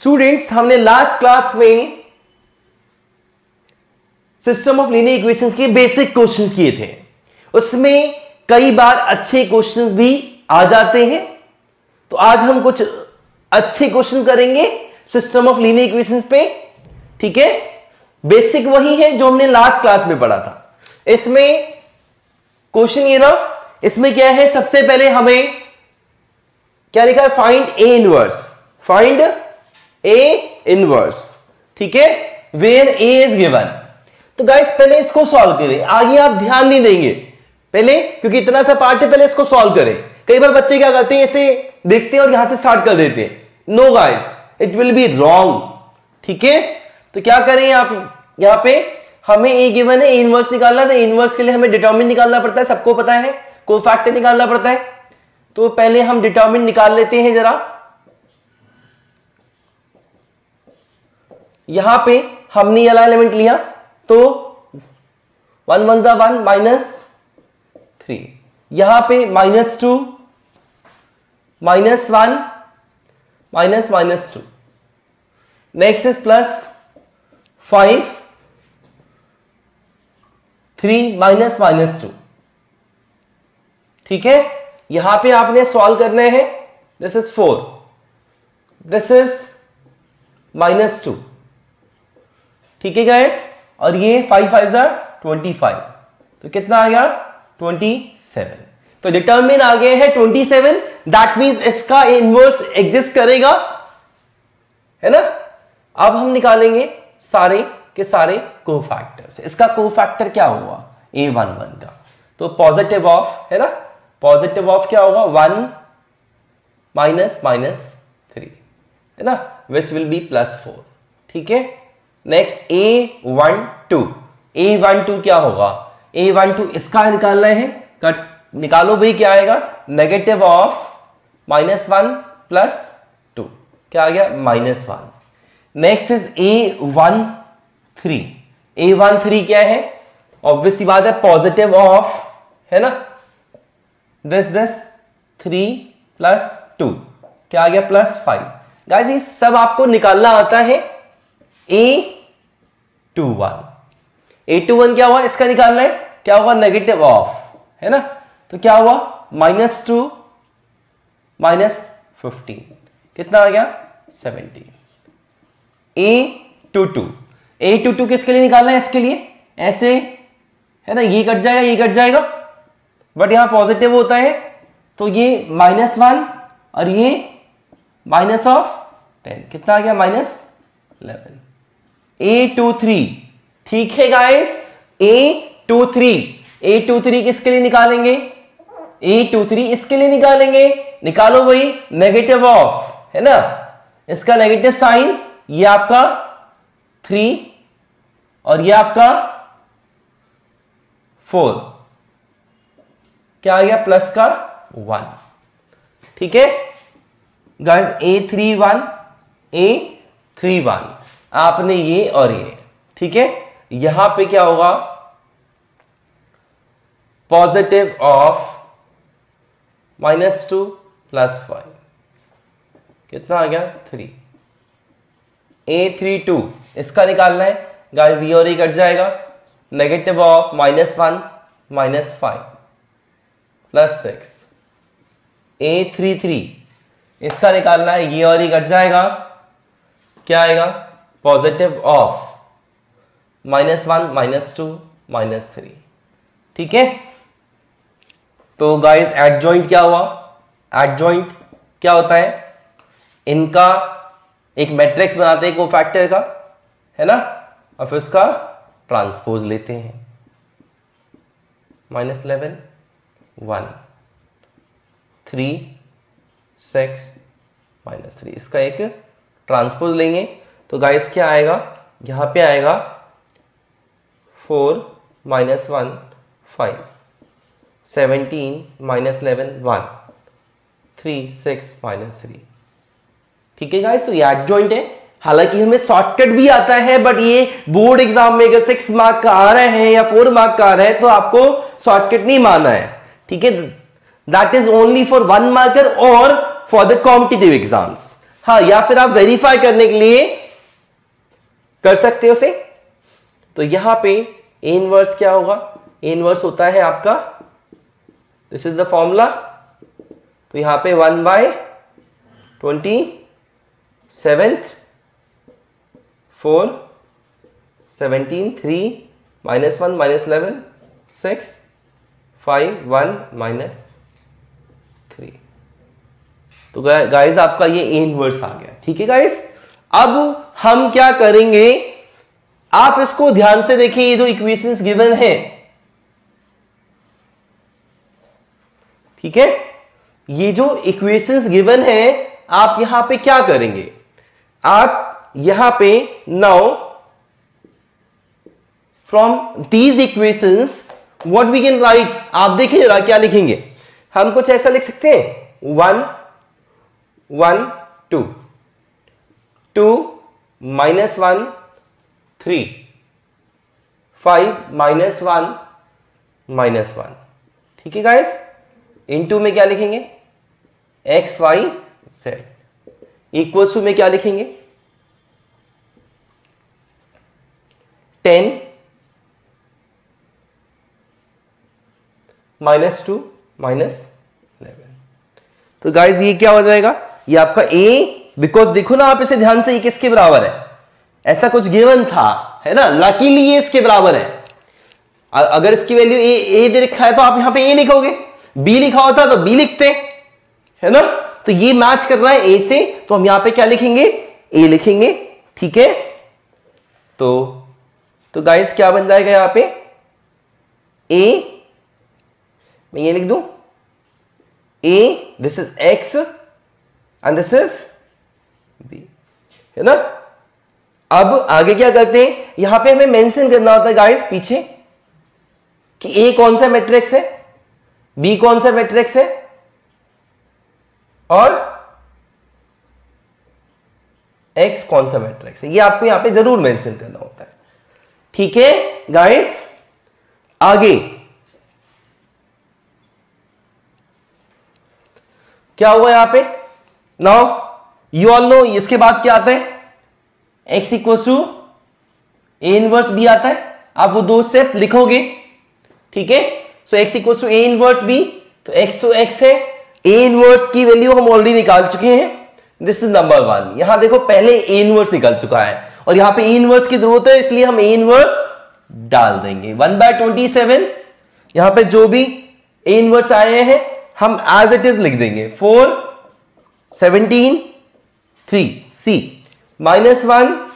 Students, हमने last class में system of linear equations के बेसिक क्वेश्चंस किए थे। उसमें कई बार अच्छे क्वेश्चंस भी आ जाते हैं, तो आज हम कुछ अच्छे क्वेश्चन करेंगे सिस्टम ऑफ लीनियर इक्वेशंस पे। ठीक है, बेसिक वही है जो हमने लास्ट क्लास में पढ़ा था। इसमें क्वेश्चन ये ना, इसमें क्या है, सबसे पहले हमें क्या लिखा है, find A inverse, find A inverse. ठीक है, वेयर ए इज गिवन। तो गाइस पहले इसको सॉल्व करें, आगे आप ध्यान नहीं देंगे पहले, क्योंकि इतना सा पार्ट है, पहले इसको सॉल्व करें। कई बार बच्चे क्या करते हैं, ऐसे देखते हैं और यहां से स्टार्ट कर देते हैं। No guys, it will be wrong. ठीक है, तो क्या करें आप, यहां पे हमें ए गिवन है, ए इनवर्स निकालना है। तो इनवर्स के लिए हमें डिटरमिनेंट निकालना पड़ता है, सबको पता है, कोफैक्टर निकालना पड़ता है। तो पहले हम डिटरमिनेंट निकाल लेते हैं जरा। यहां पे हमने ये वाला एलिमेंट लिया, तो 1 1 जा 1 -3, यहां पे -2 -1 -2, नेक्स्ट इज +5 3 -2। ठीक है, यहां पे आपने सॉल्व करने हैं। This is 4, this is -2। ठीक है गाइस, और ये 5 5 जा 25, तो कितना आ गया 27। तो डिटरमिनेंट आ गए हैं 27। दैट मींस इसका इनवर्स एग्जिस्ट करेगा, है ना। अब हम निकालेंगे सारे के सारे कोफैक्टर्स। इसका कोफैक्टर क्या हुआ, A11 का, तो पॉजिटिव ऑफ, है ना, पॉजिटिव ऑफ क्या होगा 1 -3, है ना, विच विल बी +4। ठीक है, नेक्स्ट A12, A12 क्या होगा, A12 इसका निकालना है, कट निकालो भाई, क्या आएगा, नेगेटिव ऑफ -1 +2, क्या आ गया -1। नेक्स्ट इज A13, A13 क्या है, ऑब्वियसली बात है, पॉजिटिव ऑफ, है ना, दिस 3 +2, क्या आ गया +5। गाइस ये सब आपको निकालना आता है। A21 क्या हुआ, इसका निकालना है, क्या होगा, नेगेटिव ऑफ, है ना, तो क्या हुआ -2 -15, कितना आ गया 17। A22, A22 किसके लिए निकालना है, इसके लिए ऐसे, है ना, ये कट जाएगा, ये कट जाएगा, बट यहां पॉजिटिव होता है, तो ये -1 और ये -10, कितना आ गया -11। A23, ठीक है गाइस, A23 किसके लिए निकालेंगे, A23 इसके लिए निकालेंगे। निकालो भाई, नेगेटिव ऑफ, है ना, इसका नेगेटिव साइन, ये आपका 3 और ये आपका 4, क्या आ गया प्लस का 1। ठीक है गाइस, A31 आपने ये और ये, ठीक है, यहां पे क्या होगा, पॉजिटिव ऑफ -2 +5, कितना आ गया 3। A32 इसका निकालना है गाइस, ये और ये कट जाएगा, नेगेटिव ऑफ -1 -5 +6। A33 इसका निकालना है, ये और ये कट जाएगा, क्या आएगा, पॉजिटिव ऑफ -1 -2 -3। ठीक है, तो गाइस एडजॉइंट क्या हुआ, एडजॉइंट क्या होता है, इनका एक मैट्रिक्स बनाते हैं कोफैक्टर का, है ना, और फिर उसका ट्रांसपोज लेते हैं, -11 1 3 6 -3, इसका एक ट्रांसपोज लेंगे, तो गाइस क्या आएगा, यहां पे आएगा 4 -1 5 17 -11 1 3 6 -3। ठीक है गाइस, तो ये एडजॉइंट है। हालांकि हमें शॉर्टकट भी आता है, बट ये बोर्ड एग्जाम में अगर 6 मार्क का आ रहे हैं या 4 मार्क का आ रहा है, तो आपको शॉर्टकट नहीं मानना है। ठीक है, that is only for 1 marker और फॉर द कॉम्पिटिटिव एग्जाम्स। हाँ, या फिर आप वेरीफाई करने के लिए कर सकते हो उसे। तो यहां पे ए इनवर्स क्या होगा, ए इनवर्स होता है आपका, दिस इज द फॉर्मूला। तो यहां पे 1/27 4 17 3 -1 -11 6 5 1 -3। तो गाइस आपका ये ए इनवर्स आ गया। ठीक है गाइस, अब हम क्या करेंगे, आप इसको ध्यान से देखिए, ये जो इक्वेशंस गिवन है, ठीक है, ये जो इक्वेशंस गिवन है, आप यहां पे क्या करेंगे, आप यहां पे now from these equations what we can write, आप देखिए जरा क्या लिखेंगे। हम कुछ ऐसा लिख सकते हैं 1 1 2 2 -1 3 5 -1 -1। ठीक है गाइस, इनटू में क्या लिखेंगे x y z, equal to में क्या लिखेंगे 10 -2 -11। तो गाइस ये क्या हो जाएगा, ये आपका a, बिकॉज देखो ना आप इसे ध्यान से, ये किसके बराबर है, ऐसा कुछ गिवन था, है ना, लकीली ये इसके बराबर है। अगर इसकी वैल्यू ए दे रखा है तो आप यहां पे ए लिखोगे, बी लिखा होता तो बी लिखते, है ना। तो ये मैच कर रहा है ए से, तो हम यहां पे क्या लिखेंगे, ए लिखेंगे। ठीक है, तो गाइस क्या बन जाएगा यहां पे, ए, मैं ये लिख दूं A, this is x and this is B, है ना। अब आगे क्या करते हैं, यहां पे हमें मेंशन करना होता है गाइस पीछे कि ए कौन सा मैट्रिक्स है, बी कौन सा मैट्रिक्स है, और एक्स कौन सा मैट्रिक्स है, ये आपको यहां पे जरूर मेंशन करना होता है। ठीक है गाइस, आगे क्या हुआ यहां पे, नाउ यू ऑल नो, इसके बाद क्या आता है, x equal to A inverse B आता है, आप वो दो स्टेप लिखोगे। ठीक है, so x equal to A inverse B, तो x तो x है, ए इनवर्स की वैल्यू हम ऑलरेडी निकाल चुके हैं, दिस इज नंबर 1। यहां देखो पहले ए इनवर्स निकल चुका है और यहां पे ए इनवर्स की जरूरत है, इसलिए हम ए इनवर्स डाल देंगे 1/27। यहां पे जो भी ए इनवर्स आए हैं हम एज इट इज लिख देंगे, 4 17 3 सी, -1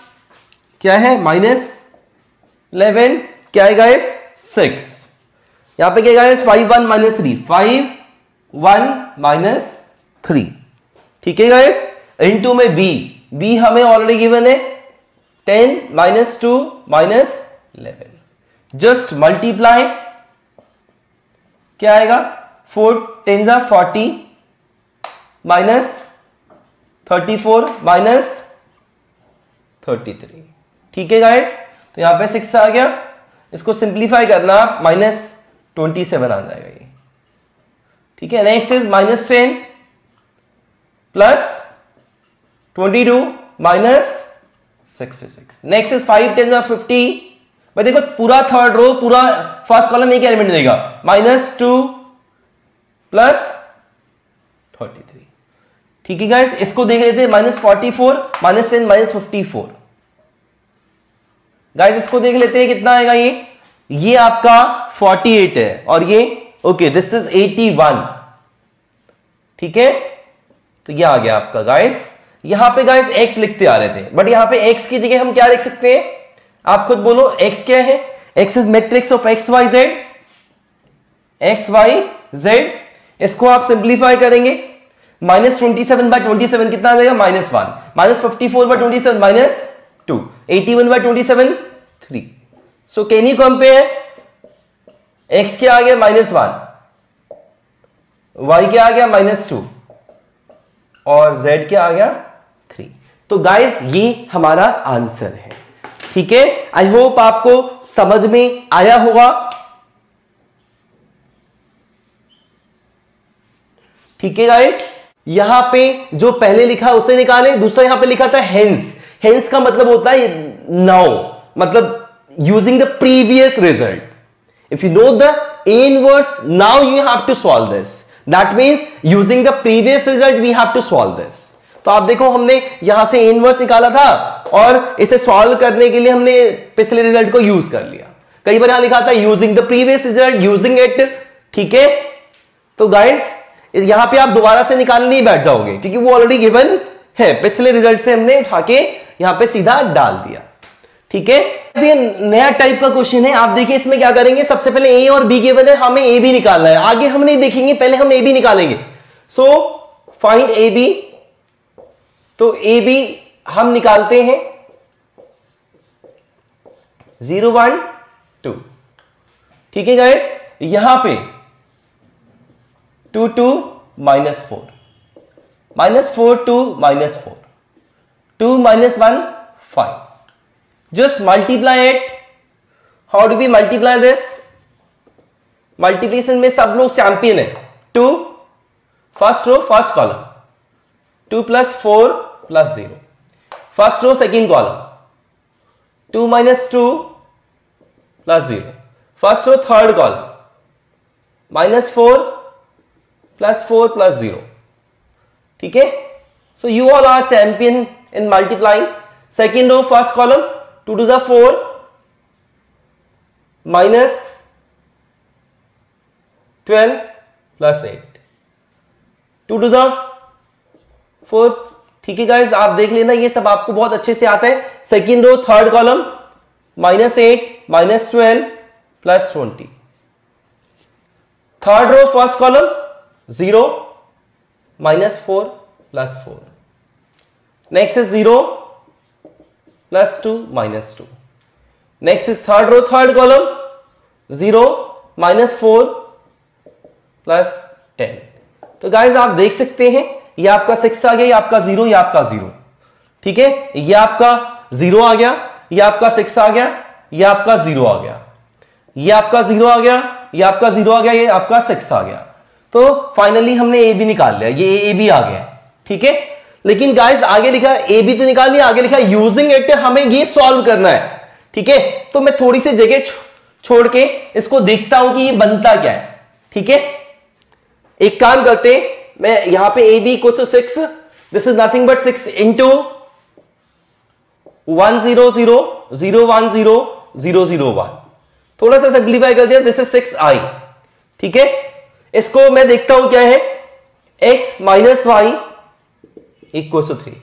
क्या है, -11 क्या है गाइस 6, यहां पे क्या गाइस 5 1 -3 5 1 -3। ठीक है गाइस, इनटू में बी हमें ऑलरेडी गिवन है 10 -2 -11, जस्ट मल्टीप्लाई, क्या आएगा 4 10 40 -34 -33। ठीक है गाइस, तो यहां पे 6 आ गया, इसको सिंप्लीफाई करना आप -27 आ जाएगा ये। ठीक है, नेक्स्ट इज -10 +22 -66। Next is 5 10 50। भाई देखो पूरा थर्ड रो, पूरा फर्स्ट कॉलम एक एलिमेंट देगा, -2 +33। ठीक है गाइस, इसको देख लेते हैं -44 -10 -54। गाइस इसको देख लेते हैं कितना आएगा, ये आपका 48 है और ये ओके दिस इज 81। ठीक है, तो ये आ गया आपका गाइस। यहां पे गाइस x लिखते आ रहे थे, बट यहां पे x की जगह हम क्या लिख सकते हैं, आप खुद बोलो x क्या है, x is matrix of x y z, x y z। इसको आप सिंप्लीफाई करेंगे, -27/27 कितना आ जाएगा, -1, -54/27 -2, 81/27 3। So can you compare, x क्या आ गया -1, y क्या आ गया -2 और z क्या आ गया 3। तो गाइस ये हमारा आंसर है। ठीक है, आई होप आपको समझ में आया होगा। ठीक है गाइस, यहां पे जो पहले लिखा उसे निकालें, दूसरा यहां पे लिखा था हेंस। हेंस का मतलब होता है नाउ, मतलब using the previous result. If you know the A inverse, now you have to solve this. That means using the previous result we have to solve this. तो आप देखो हमने यहां से A inverse निकाला था और इसे सॉल्व करने के लिए हमने पिछले रिजल्ट को यूज कर लिया। कई बार यहां लिखा था using the previous result, using it, ठीक है। तो गाइस यहां पे आप दोबारा से निकालने नहीं बैठ जाओगे क्योंकि वो ऑलरेडी गिवन है, पिछले रिजल्ट से हमने उठा के यहां पे सीधा डाल दिया, ठीक है। ये नया टाइप का क्वेश्चन है। आप देखिए इसमें क्या करेंगे, सबसे पहले ए और बी गिवन है, हमें ए बी निकालना है। आगे हम नहीं देखेंगे, पहले हम ए बी निकालेंगे। So find A B. तो ए बी हम निकालते हैं 0 1 2, ठीक है गाइस। यहां पे 2 2 -4, -4 2 -4, 2 -1 5. Just multiply it. How do we multiply this? Multiplication में सब लोग चैंपियन है। 2 first row first column, 2 + 4 + 0 first row second column, 2 - 2 + 0 first row third column, -4 + 4 + 0, ठीक है। So you all are champion in multiplying. Second row first column, 2 to the 4 minus 12 plus 8, 2 to the 4, ठीक है guys. आप देख लेना, ये सब आपको बहुत अच्छे से आता है। Second row third column, -8 -12 plus 20, third row first column 0 -4 plus 4, next is 0 +2 -2, next is third row third column 0 -4 + 10। तो गाइस आप देख सकते हैं ये आपका 6 आ गया, ये आपका 0, ये आपका 0, ठीक है। ये आपका 0 आ गया, ये आपका 6 आ गया, ये आपका 0 आ गया, ये आपका 0 आ गया, ये आपका 0 आ गया, ये आपका 6 आ गया। तो फाइनली हमने ए बी निकाल लिया, ये ए बी आ गया, ठीक है। लेकिन गाइस आगे लिखा ए बी तो निकाल लिया, आगे लिखा यूजिंग इट, हमें ये सॉल्व करना है, ठीक है। तो मैं थोड़ी सी जगह छोड़ के इसको देखता हूं कि ये बनता क्या है, ठीक है। एक काम करते हैं, मैं यहां पे A B = 6, this is nothing but 6 × 1 0 0 0 1 0 0 0 1, थोड़ा सा सिंप्लीफाई कर दिया, दिस इज 6i, ठीक है। इसको मैं देखता हूं क्या है, x - y = 3,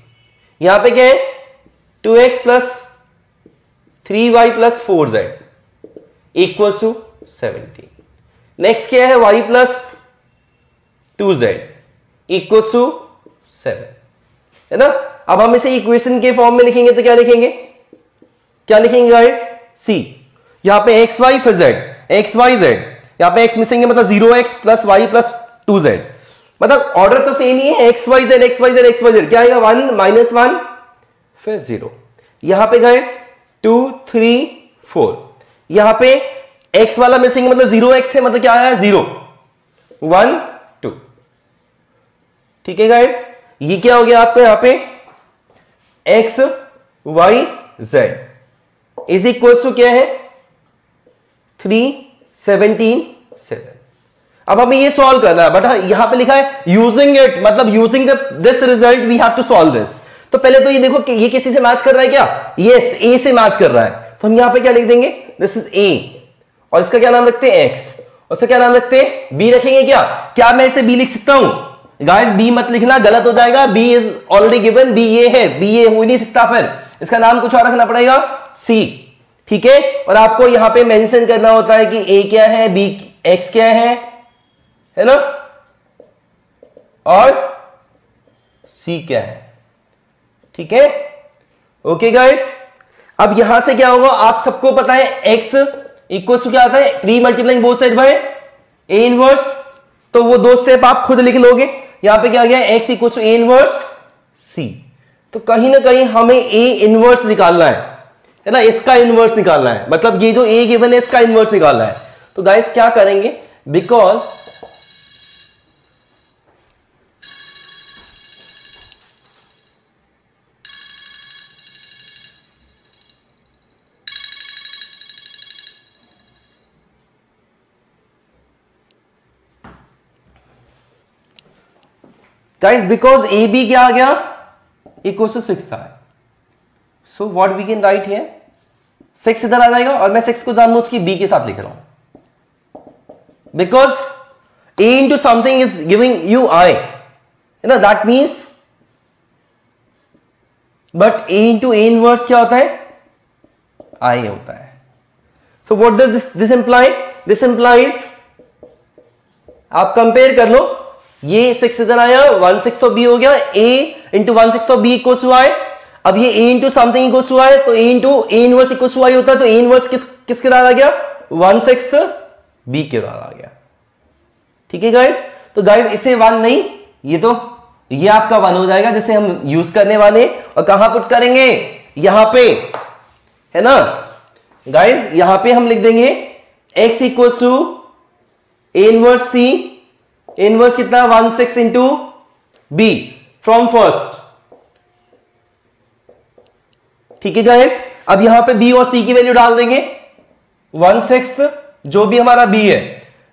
यहां पे क्या है 2x + 3y + 4z = 17, नेक्स्ट क्या है y + 2z = 7, है ना। अब हम इसे इक्वेशन के फॉर्म में लिखेंगे तो क्या लिखेंगे, क्या लिखेंगे गाइस, सी, यहां पे x y फिर z, x y z, यहां पे x मिसिंग है, मतलब 0x + y + 2z, मतलब ऑर्डर तो सेम ही है, x y z x y z x y z, क्या आएगा 1 -1 फिर 0, यहां पे गाइस 2 3 4, यहां पे x वाला मिसिंग मतलब 0x है, मतलब क्या आया 0 1 2, ठीक है गाइस। ये क्या हो गया आपका, यहां पे x y z = क्या है 3 17 7। अब हमें ये सॉल्व करना है, बट यहां पे लिखा है यूजिंग इट, मतलब using this result we have to solve this. तो पहले तो ये देखो कि ये किसी से मैच कर रहा है क्या, यस ए से मैच कर रहा है, तो हम यहां पे क्या लिख देंगे, दिस इज ए, और इसका क्या नाम रखते हैं x, और इसका क्या नाम रखते हैं b रखेंगे। क्या मैं इसे b लिख सकता हूं गाइस, b मत लिखना, गलत हो जाएगा, b is already given, b ये है, b ये हो ही नहीं सकता, फिर इसका नाम कुछ और रखना पड़ेगा c, ठीक है। और आपको यहां पे मेंशन करना होता है कि a क्या है, b x क्या है ना, और c क्या है, ठीक है। ओके गाइस, अब यहां से क्या होगा, आप सबको पता है x = क्या आता है, pre multiplying both side bye a inverse, तो वो दो स्टेप आप खुद लिख लोगे। यहां पे क्या गया, x = a इनवर्स c, तो कहीं ना कहीं हमें a इनवर्स निकालना है ना, इसका इनवर्स निकालना है, मतलब ये जो a गिवन है इसका इनवर्स निकालना है। तो गाइस क्या करेंगे, because guys because A B क्या आ गया, इक्वल टू 6 है, so what we can write here, 6 इधर आ जाएगा और मैं 6 को जानबूझ के बी के साथ लिख रहा हूं, because a into something is giving you I, you know that means, but a into a inverse क्या होता है, I होता है. So what does this imply? This implies, आप कंपेयर कर लो, ये 6 इधर आया, 1/6 तो b हो गया, a into 1/6 तो b इक्वल टू I. अब ये a into something equal to I, तो a into a inverse equal to I होता है, तो a inverse किसके साथ आ गया, 1/6 b के साथ आ गया. ठीक है गाइस, तो गाइस इसे 1 नहीं, ये आपका 1 हो जाएगा जिसे हम यूज करने वाले, और कहां पुट करेंगे, यहां पे, है ना गाइस, यहां पे हम लिख देंगे x equal to a inverse c, inverse कितना 1/6 इंटू b फ्रॉम फर्स्ट. ठीक है गाइस, अब यहां पे b और c की वैल्यू डाल देंगे, 1/6 जो भी हमारा b है,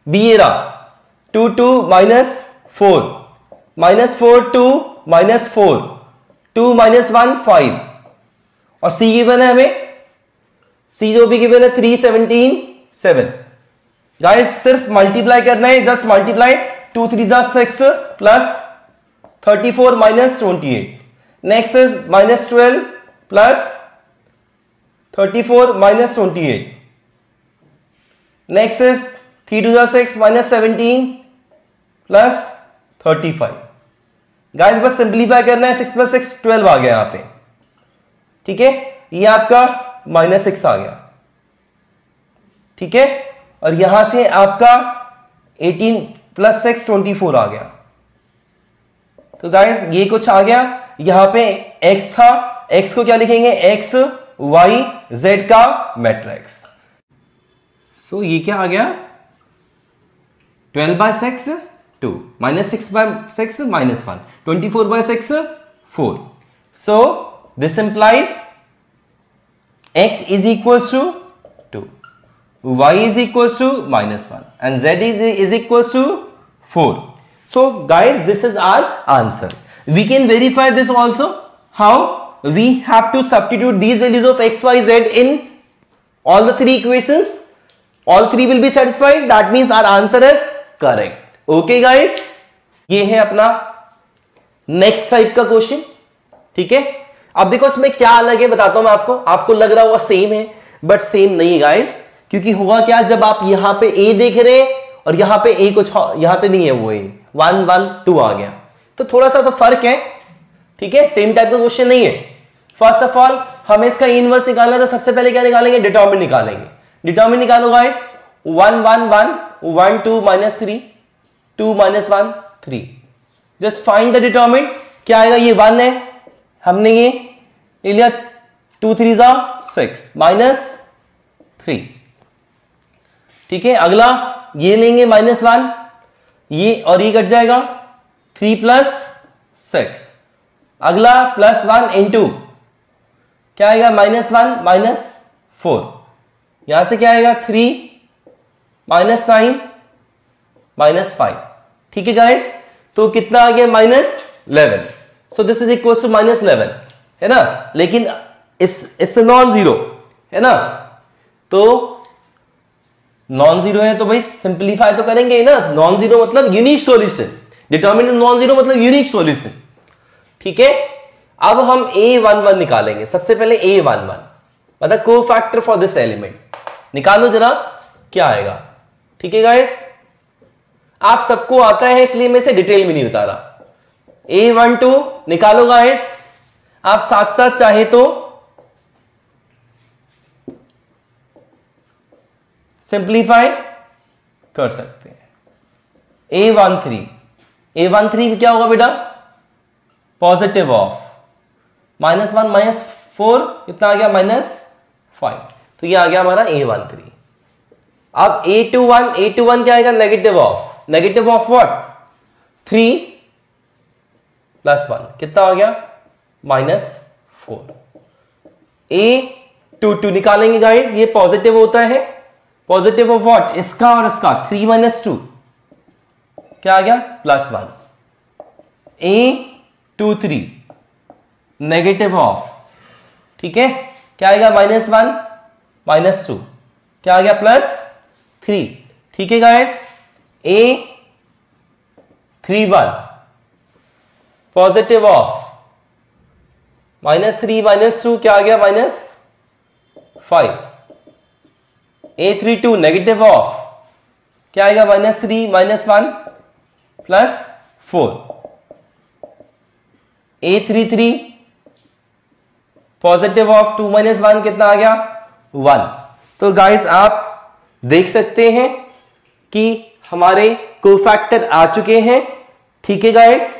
b ये रहा 2 2 -4 -4 2 -4 2 -1 5, और c गिवन है हमें, c जो भी गिवन है 3 17 7. गाइस सिर्फ मल्टीप्लाई करना है, just multiply, 2 3 6 plus 34 -28, next is -12 plus 34 -28, next is 3 2 6 -17 plus 35. Guys बस सिंप्लीफाई करना है, 6 + 6 12 आ गया यहां पे. ठीक है, ये आपका -6 आ गया. ठीक है, और यहां से आपका 18 + 6 24 आ गया. तो गाइस ये कुछ आ गया, यहां पे x था, x को क्या लिखेंगे, x y z का मैट्रिक्स. सो ये क्या आ गया, 12/6 2 -6/6 -1, 24/6 4. So this implies x is equals to 2, y is equals to -1 and z is equals to 4. So guys, this is our answer. We can verify this also. How? We have to substitute these values of x, y, z in all the 3 equations. All 3 will be satisfied. That means our answer is correct. Okay guys, ये है अपना next type का question. ठीक है, अब देखो इसमें क्या अलग है बताता हूं मैं आपको लग रहा होगा सेम है, बट सेम नहीं है गाइस. क्योंकि हुआ क्या, जब आप यहां पे a देख रहे हैं और यहां पे a कुछ यहां पे नहीं है, वो 1 1 2 आ गया, तो थोड़ा सा तो फर्क है. ठीक है, सेम टाइप का क्वेश्चन नहीं है. फर्स्ट ऑफ ऑल हमें इसका इनवर्स निकालना है, तो सबसे पहले क्या निकालेंगे, डिटरमिनेंट निकालेंगे. डिटरमिनेंट निकालो guys, 1 1 1 1 2 -3 2 -1 3. Just find the determinant. क्या आएगा, ये 1 है, हमने ये लिया, 2 3 6 -3. ठीक है, अगला ये लेंगे -1, ये और ये कट जाएगा, 3 + 6. अगला +1 इंटू क्या आएगा, -1 -4. यहां से क्या आएगा, 3 -9 -5. ठीक है गाइस, तो कितना आ गया, -11. So this is equal to -11, है ना. लेकिन इससे नॉन जीरो है ना, तो नॉन जीरो है तो भाई सिंप्लीफाई तो करेंगे ही ना. नॉन जीरो मतलब unique solution, determinant non zero मतलब यूनिक सॉल्यूशन. ठीक है, अब हम a11 निकालेंगे. सबसे पहले a11 मतलब कोफैक्टर फॉर दिस एलिमेंट. निकालो जरा, क्या आएगा. ठीक है गाइस, आप सबको आता है इसलिए मैं इसे डिटेल में नहीं बता रहा. a12 निकालो गाइस, आप साथ साथ चाहे तो सिंप्लीफाई कर सकते हैं. a13 क्या होगा बेटा, पॉजिटिव ऑफ -1 -4 कितना आ गया, -5. तो ये आ गया हमारा a13. अब a21 क्या आएगा, नेगेटिव ऑफ व्हाट, 3 + 1 कितना आ गया, -4. a22 निकालेंगे गाइस, ये पॉजिटिव होता है, पॉजिटिव ऑफ व्हाट, इसका और इसका, 3 - 2 क्या आ गया, +1. A23 नेगेटिव ऑफ, ठीक है, क्या आएगा -1 -2, क्या आ गया +3, ठीक है गाइस। A31 पॉजिटिव ऑफ -3 -2 क्या आ गया -5। A32 नेगेटिव ऑफ क्या आएगा -3 -1 +4। A33 पॉजिटिव ऑफ 2 - 1 कितना आ गया 1। तो गाइस आप देख सकते हैं कि हमारे कोफैक्टर आ चुके हैं, ठीक है गाइस।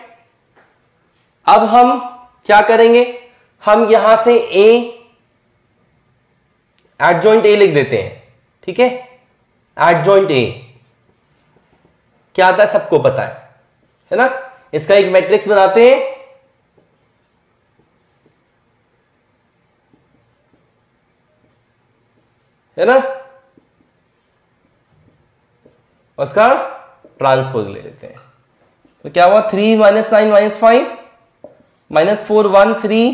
अब हम क्या करेंगे, हम यहां से एडजॉइंट ए लिख देते हैं, ठीक है। एडजॉइंट ए क्या आता है सबको पता है ना। इसका एक मैट्रिक्स बनाते हैं, है ना, उसका ट्रांसपोज ले लेते हैं। तो क्या हुआ 3 - 9 - 5 -4 1 3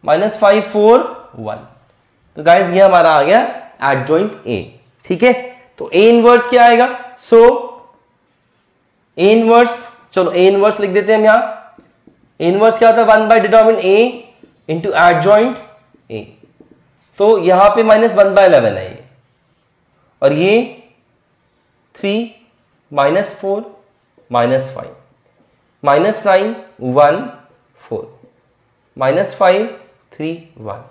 -5 4 1। तो गाइस ये हमारा आ गया एडजॉइंट ए, ठीक है। तो ए इनवर्स क्या आएगा, सो ए इनवर्स, चलो ए इनवर्स लिख देते हैं हम यहां। ए इनवर्स क्या होता है 1 by determinant A into adjoint A. तो यहां पे -1/11 है ये, और ये 3 -4 -5 -9 1 4 -5 3 1,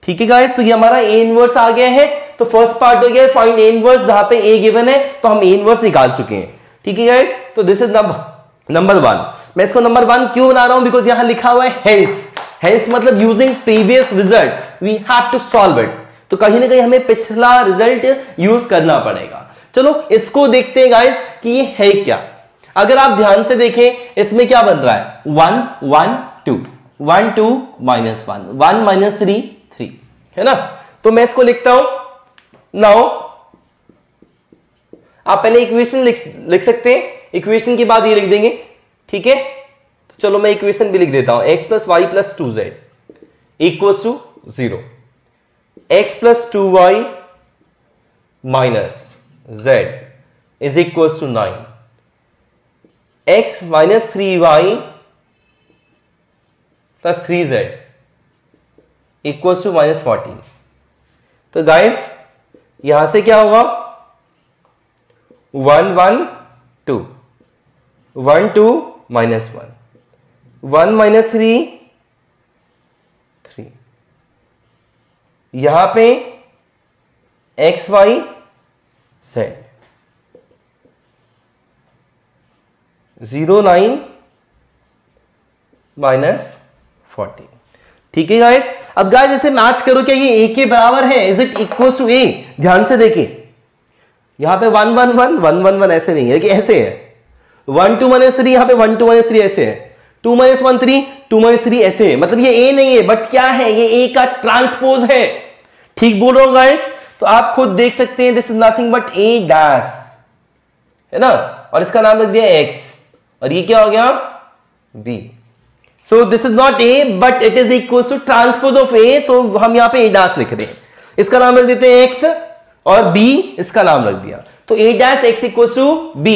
ठीक है गाइस। तो ये हमारा ए इनवर्स आ गया है। तो फर्स्ट पार्ट हो गया फाइंड ए इनवर्स, जहां पे ए गिवन है तो हम ए इनवर्स निकाल चुके हैं, ठीक है गाइस। तो दिस इज नंबर 1। मैं इसको नंबर 1 क्यों बना रहा हूं, बिकॉज यहां लिखा हुआ है हेंस। हेंस मतलब using previous result we have to solve it. तो कहीं ना कहीं हमें पिछला रिजल्ट यूज करना पड़ेगा। चलो इसको देखते हैं गाइस कि ये है क्या। अगर आप ध्यान से देखें इसमें क्या बन रहा है 1 1 2 1 2 -1 1 -3 3, है ना। तो मैं इसको लिखता हूं। नाउ आप पहले इक्वेशन लिख सकते हैं, इक्वेशन के बाद ये लिख देंगे, ठीक है। तो चलो मैं इक्वेशन भी लिख देता हूं, x + y + 2z = 0, x + 2y - z = 9, x - 3y + 3z = -14। तो गाइस यहां से क्या होगा 1 1 2 1 2 -1 1 - 3 3, यहां पे x y z 0 9 -14, ठीक है गाइस। अब गाइस इसे मैच करो, क्या ये a के बराबर है, is it equal to a। ध्यान से देखिए यहां पे 1 1 1 1 1 1 ऐसे नहीं है कि ऐसे है, 1 2 -3 यहां पे 1 2 -3 ऐसे है, 2 - 1 3 2 - 3 ऐसे है। मतलब ये a नहीं है, बट क्या है ये a का ट्रांसपोज है, ठीक बोल रहा हूं गाइस। तो आप खुद देख सकते हैं this is nothing but a dash, है ना, और इसका नाम रख दिया x, और ये क्या हो गया b। So this is not a but it is equal to transpose of a। सो हम यहां पे a डैश लिख रहे हैं, इसका नाम रख देते हैं x और b इसका नाम रख दिया। तो a dash x equal to b।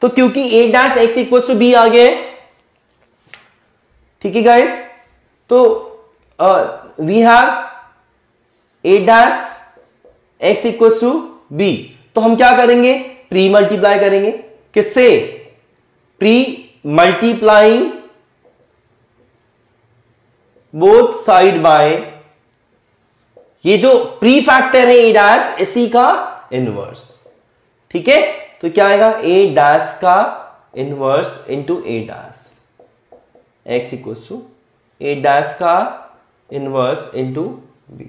तो क्योंकि a dash x equal to b आ गए, ठीक है गाइस। तो we have a dash x equal to b। तो हम क्या करेंगे प्री मल्टीप्लाई करेंगे, किससे, pre multiplying both side by ये जो प्री फैक्टर है a डैश इसी का इनवर्स, ठीक है। तो क्या आएगा a डैश का inverse into a dash x equals to a dash का इनवर्स इंटू b।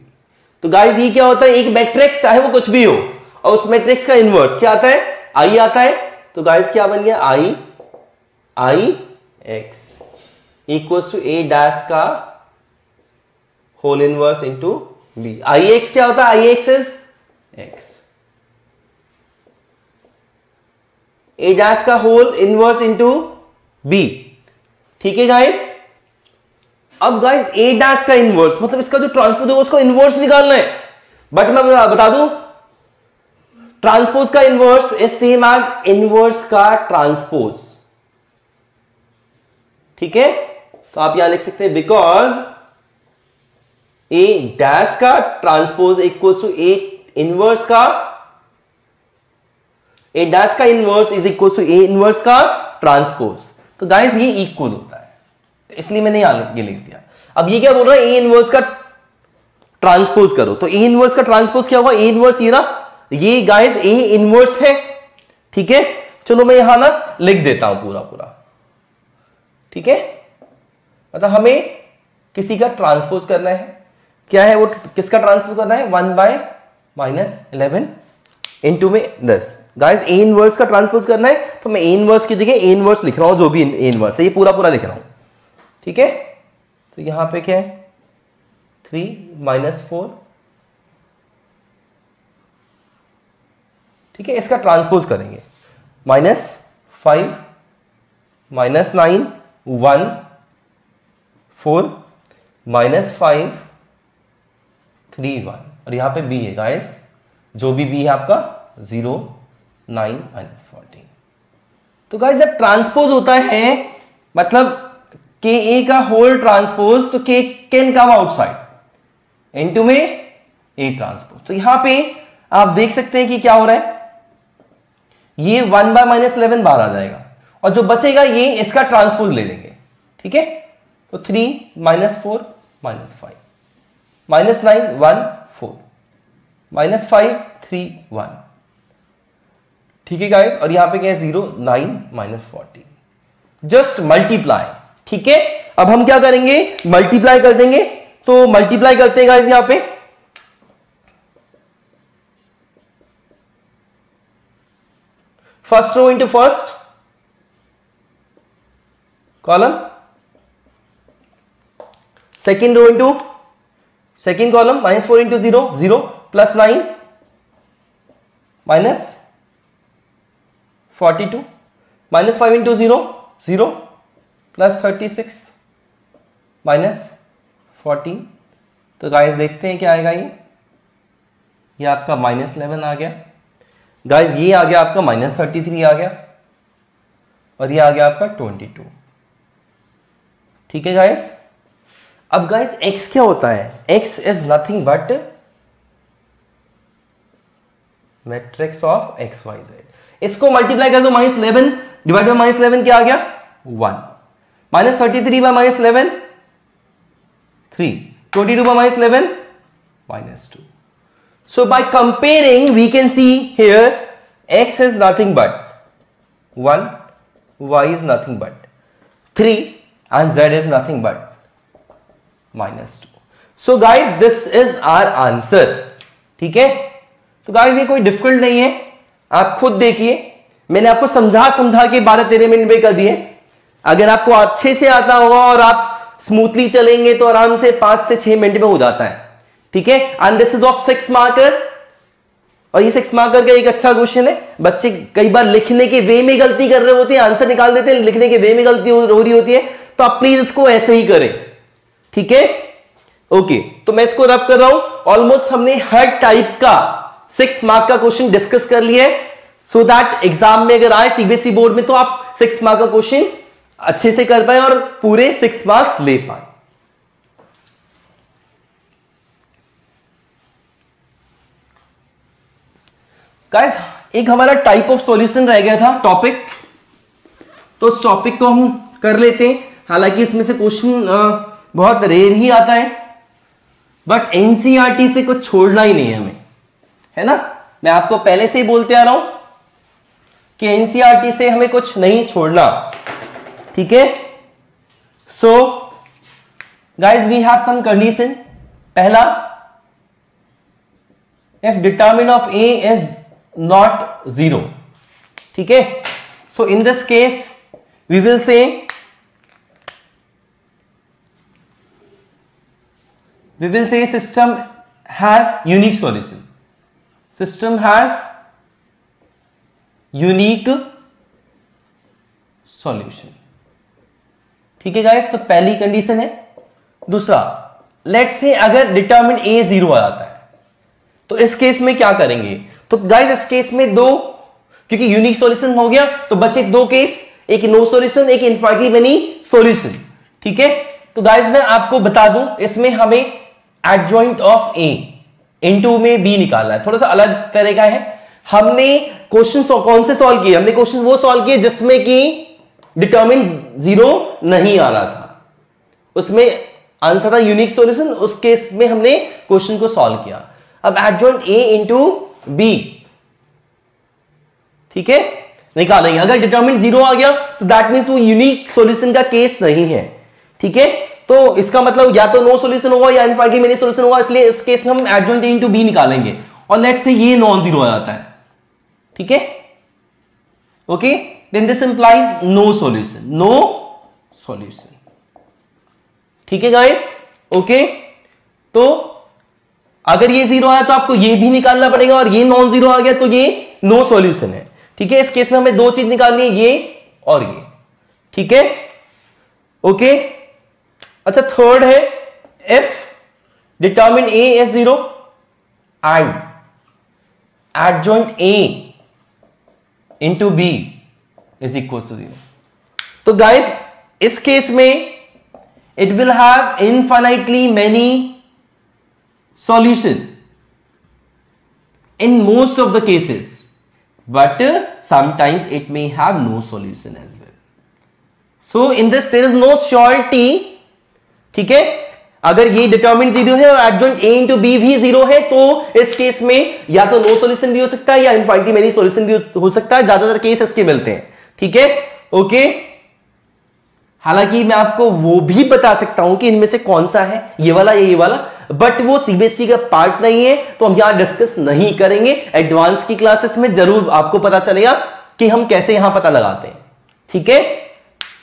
तो गाइस ये क्या होता है, एक मैट्रिक्स चाहे वो कुछ भी हो और उस मैट्रिक्स का इनवर्स क्या आता है i आता है। तो गाइस क्या बन गया i x equals to a dash का whole inverse into b। ix क्या होता है, ix is x, a dash का होल इनवर्स इंटू बी। ठीक है गाइस, अब गाइस ए डैश का इनवर्स मतलब इसका जो ट्रांसपोज होगा उसको इनवर्स निकालना है। बट मैं बता दूं, ट्रांसपोज का inverse is same as inverse का ट्रांसपोज। ठीक है, तो आप यहां लिख सकते हैं बिकॉज ए डैश का transpose equals to A inverse का, ए डैश का inverse is equals to A inverse का ट्रांसपोज। तो गाइस ये इक्वल होता है, इसलिए मैंने यहां लिख दिया। अब ये क्या बोल रहा है, ए इनवर्स का ट्रांसपोज करो, तो ए इनवर्स का ट्रांसपोज क्या होगा, ए इनवर्स ये ना, ये गाइस ए इनवर्स है। ठीक है, चलो मैं यहां ना लिख देता हूं पूरा पूरा। ठीक है, मतलब हमें किसी का ट्रांसपोज करना है, क्या है वो, किसका ट्रांसपोज करना है, 1/-11 इनटू में 10। गाइस ए इनवर्स का ट्रांसपोज करना है, तो मैं ए इनवर्स की जगह ए इनवर्स लिख रहा हूं, जो भी ए इनवर्स है ये पूरा पूरा लिख रहा हूं। ठीक है, तो यहां पे क्या है, 3-4। ठीक है, इसका ट्रांसपोज करेंगे, -5 -9 1 4 -5 3 1, और यहां पे बी है गाइस, जो भी बी है आपका 0 9 -14। तो गाइस जब ट्रांसपोज होता है मतलब के ए का होल ट्रांसपोज, तो के कैन कम आउटसाइड इनटू में ए ट्रांसपोज। तो यहां पे आप देख सकते हैं कि क्या हो रहा है, ये 1/-11 बाहर आ जाएगा, और जो बचेगा ये इसका ट्रांसपोज ले लेंगे। ठीक है, तो 3 -4 -5 -9 1 4 -5 3 1। ठीक है गाइस, और यहां पे क्या है, 0 9 -14। Just multiply. ठीक है, अब हम क्या करेंगे, मल्टीप्लाई कर देंगे। तो मल्टीप्लाई करते हैं गाइस, यहां पे first row into first column, second row into second column, -4 into 0 0 +9 -42 -5 into 0 0 +36 -14। तो गाइस देखते हैं क्या आएगा, ये आपका -11 आ गया गाइस, ये आ गया आपका -33 आ गया, और ये आ गया आपका 22। ठीक है गाइस, अब गाइस x क्या होता है, x is nothing but matrix of x y z। इसको मल्टीप्लाई कर दो, -11 डिवाइड बाय -11 क्या आ गया, 1 -33/-11 3 22/-11 -2। So by comparing we can see here x is nothing but 1, y is nothing but 3 and z is nothing but -2. So guys this is our answer. ठीक है, तो guys ये कोई डिफिकल्ट नहीं है, आप खुद देखिए, मैंने आपको समझा के 12-13 मिनट में कर दिए। अगर आपको अच्छे से आता होगा और आप स्मूथली चलेंगे तो आराम से 5 से 6 मिनट में हो जाता है। ठीक है, and this is of 6 marker, और ये 6 मार्कर का एक अच्छा क्वेश्चन है। बच्चे कई बार लिखने के वे में गलती कर रहे होते हैं, आंसर निकाल देते हैं, लिखने के वे में गलती हो रही होती है, तो आप प्लीज इसको ऐसे ही करें। ठीक है, ओके, तो मैं इसको रब कर रहा हूं। ऑलमोस्ट हमने हर टाइप का 6 मार्क का क्वेश्चन डिस्कस कर लिया है, सो दैट एग्जाम में अगर आए सीबीएसई बोर्ड में तो आप 6 मार्क का क्वेश्चन अच्छे से कर पाए और पूरे 6 मार्क्स ले पाए। गाइस एक हमारा टाइप ऑफ सॉल्यूशन रह गया था टॉपिक, तो उस टॉपिक को हम कर लेते हैं। हालांकि इसमें से क्वेश्चन बहुत रेयर ही आता है, बट एनसीईआरटी से कुछ छोड़ना ही नहीं है हमें, है ना। मैं आपको पहले से ही बोलते आ रहा हूं कि एनसीईआरटी से हमें कुछ नहीं छोड़ना। ठीक है, so guys we have some condition. पहला, if determinant of A is not 0। ठीक है, so in this case we will say system has unique solution. System has unique solution. ठीक है गाइस, तो पहली कंडीशन है। दूसरा, लेट्स से अगर डिटरमिन ए 0 आ जाता है तो इस केस में क्या करेंगे? तो गाइस इस केस में दो, क्योंकि यूनिक सॉल्यूशन हो गया तो बचे दो केस, एक नो सॉल्यूशन, एक इनफाइनाइटली मेनी सॉल्यूशन। ठीक है, तो गाइस मैं आपको बता दूं, इसमें हमें एडजॉइंट ऑफ ए इनटू में बी निकालना है। थोड़ा सा अलग तरीका है। हमने क्वेश्चन कौन से सॉल्व किए? हमने क्वेश्चन वो सॉल्व किए जिसमें कि डिटरमिन 0 नहीं आ रहा था, उसमें आंसर था यूनिक सॉल्यूशन, उस केस में हमने क्वेश्चन को सॉल्व किया। अब एडजॉइंट ए इंटू बी, ठीक है, निकालेंगे। अगर डिटरमिन 0 आ गया तो दैट मींस वो यूनिक सॉल्यूशन का केस नहीं है। ठीक है, तो इसका मतलब या तो नो सॉल्यूशन होगा या इनफाइनाइटली मेनी सॉल्यूशन होगा, इसलिए इस केस में हम एडजॉइंट ए इंटू बी निकालेंगे। और लेट्स से ये नॉन जीरो आ जाता है, ठीक है, okay, then this implies no solution, no solution. ठीक है गाइस, ओके, तो अगर ये 0 आया तो आपको ये भी निकालना पड़ेगा, और ये नॉन जीरो आ गया तो ये नो सॉल्यूशन है। ठीक है, इस केस में हमें दो चीज निकालनी है, ये और ये। ठीक है, ओके। अच्छा, थर्ड है, if determinant A is 0 and adjoint A into B is equal to 0। तो गाइस इस केस में it will have infinitely many solution in most of the cases, but sometimes it may have no solution as well. So in this there is no surety. ठीक है, अगर ये determine 0 है और adjoint a into B भी 0 है तो इस केस में या तो नो सॉल्यूशन भी हो सकता है या इनफाइनाइटली मेनी सॉल्यूशन भी हो सकता है। ज्यादातर केस इसके मिलते हैं। ठीक है, ओके। हालांकि मैं आपको वो भी बता सकता हूं कि इनमें से कौन सा है, ये वाला या ये वाला, बट वो सीबीएसई का पार्ट नहीं है तो हम यहां डिस्कस नहीं करेंगे। एडवांस की क्लासेस में जरूर आपको पता चलेगा कि हम कैसे यहां पता लगाते हैं। ठीक है,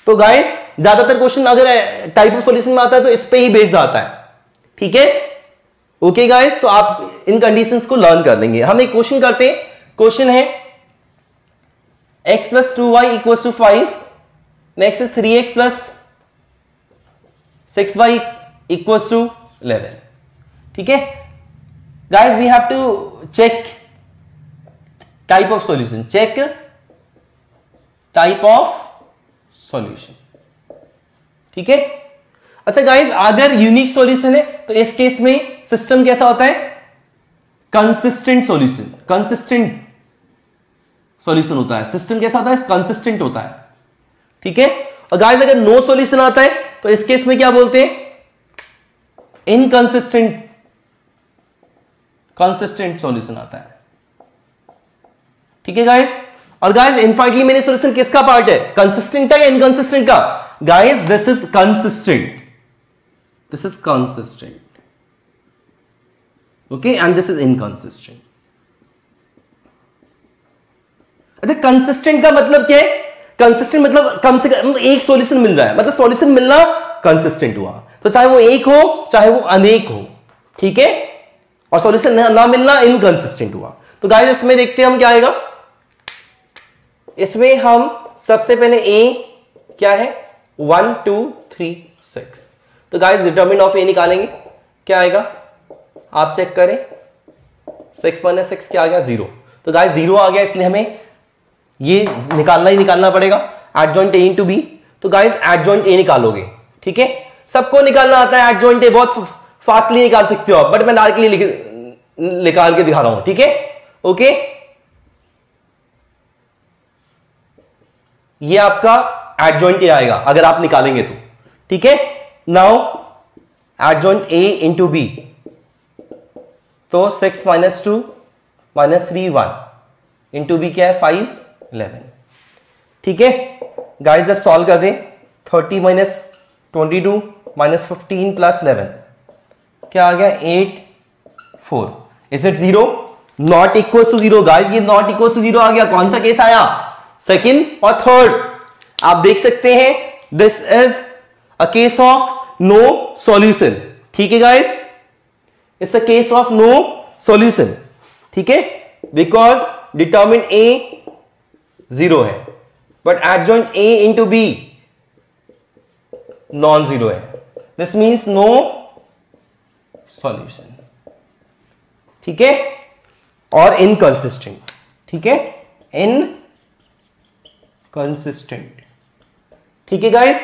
तो गाइस ज्यादातर क्वेश्चन अगर टाइप ऑफ सॉल्यूशन में आता है तो इस पे ही बेस्ड आता है। ठीक है, ओके गाइस, तो आप इन कंडीशंस को लर्न कर लेंगे। हम एक क्वेश्चन करते हैं। क्वेश्चन है x + 2y = 5, next is 3x + 6y = 11। ठीक है guys, we have to check type of solution, check type of solution. ठीक है, अच्छा गाइस, अगर यूनिक सॉल्यूशन है तो इस केस में सिस्टम कैसा होता है? कंसिस्टेंट सॉल्यूशन, कंसिस्टेंट सॉल्यूशन होता है। सिस्टम कैसा होता है? कंसिस्टेंट होता है। ठीक है, और गाइस अगर नो सॉल्यूशन आता है तो इस केस में क्या बोलते हैं? इनकंसिस्टेंट, कंसिस्टेंट सॉल्यूशन आता है। ठीक है गाइस, और गाइस इनफाइनाइटली मेनी सॉल्यूशन किसका पार्ट है? कंसिस्टेंट का या इनकंसिस्टेंट का? Guys this is consistent, this is consistent, okay, and this is inconsistent. अच्छा, कंसिस्टेंट का मतलब क्या है? कंसिस्टेंट मतलब कम से कम एक सॉल्यूशन मिल रहा है, मतलब सॉल्यूशन मिलना कंसिस्टेंट हुआ। तो चाहे वो एक हो चाहे वो अनेक हो, ठीक है, और सॉल्यूशन ना मिलना इनकंसिस्टेंट हुआ। तो गाइस इसमें देखते हैं हम क्या आएगा। इसमें हम सबसे पहले ए क्या है? 1 2 3 6। तो गाइस डिटरमिन ऑफ ए निकालेंगे, क्या आएगा आप चेक करें। 6 - 6 क्या आ गया? 0। तो गाइस 0 आ गया, इसलिए हमें ये निकालना ही निकालना पड़ेगा, एडजॉइंट ए इंटू बी। तो गाइस एडजॉइंट ए निकालोगे, ठीक है, सबको निकालना आता है एडजॉइंट ए, बहुत फास्टली निकाल सकते हो आप, बट मैं डायरेक्टली निकाल के दिखा रहा हूं। ठीक है, ओके, ये आपका एडजॉइंट ए आएगा अगर आप निकालेंगे तो। ठीक है, now adjoint A into B, तो 6 - 2 - 3 1 इंटू बी क्या है? 5 11। ठीक है गाइस, जस्ट सॉल्व कर दें। 30 - 22 - 15 + 11 क्या आ गया? 8 4। Is it 0? Not equal to 0 guys, ये नॉट इक्वल टू 0 आ गया। कौन सा केस आया? सेकंड और थर्ड। आप देख सकते हैं this is a case of no solution. ठीक है guys, it's a case of no solution. ठीक है, बिकॉज डिटरमिन ए 0 है, but adjoint A into B non zero है, दिस मीन्स नो सॉल्यूशन, ठीक है, और इनकंसिस्टेंट, ठीक है, इनकंसिस्टेंट, ठीक है गाइस।